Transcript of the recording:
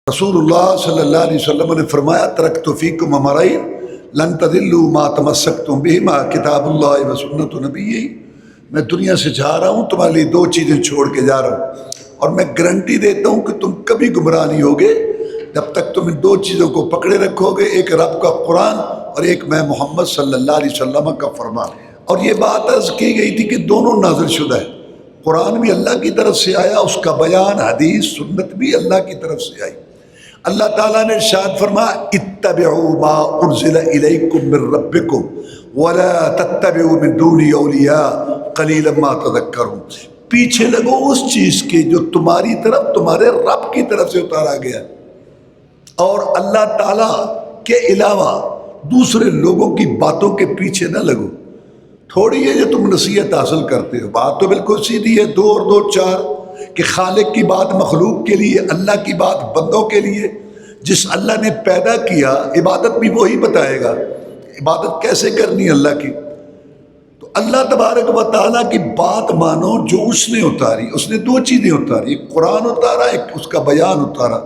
رسول اللہ صلی اللہ علیہ وسلم نے فرمایا ترکت فیکم امرین لن تضلوا ما تمسکتم بہما کتاب اللہ و سنت نبی. میں دنیا سے جا رہا ہوں، تمہارے لیے دو چیزیں چھوڑ کے جا رہا ہوں، اور میں گارنٹی دیتا ہوں کہ تم کبھی گمراہ نہیں ہوگے جب تک تم ان دو چیزوں کو پکڑے رکھو گے، ایک رب کا قرآن اور ایک میں محمد صلی اللہ علیہ وسلم کا فرمان. اور یہ بات عرض کی گئی تھی کہ دونوں نازل شدہ ہے، قرآن بھی اللہ کی طرف سے آیا، اس کا بیان حدیث سنت بھی اللہ کی طرف سے آئی. اللہ تعالیٰ نے ارشاد فرمایا اتبعوا ما انزل الیکم من ربکم ولا تتبعوا من دونہ اولیاء قلیلا ما تذکرون. پیچھے لگو اس چیز کے جو تمہاری طرف تمہارے رب کی طرف سے اتارا گیا، اور اللہ تعالیٰ کے علاوہ دوسرے لوگوں کی باتوں کے پیچھے نہ لگو. تھوڑی ہے جو تم نصیحت حاصل کرتے ہو، بات تو بالکل سیدھی ہے، دو اور دو چار، کہ خالق کی بات مخلوق کے لیے، اللہ کی بات بندوں کے لیے. جس اللہ نے پیدا کیا عبادت بھی وہی بتائے گا، عبادت کیسے کرنی ہے اللہ کی. تو اللہ تبارک و تعالیٰ کی بات مانو جو اس نے اتاری. اس نے دو چیزیں اتاری، ایک قرآن اتارا، ایک اس کا بیان اتارا.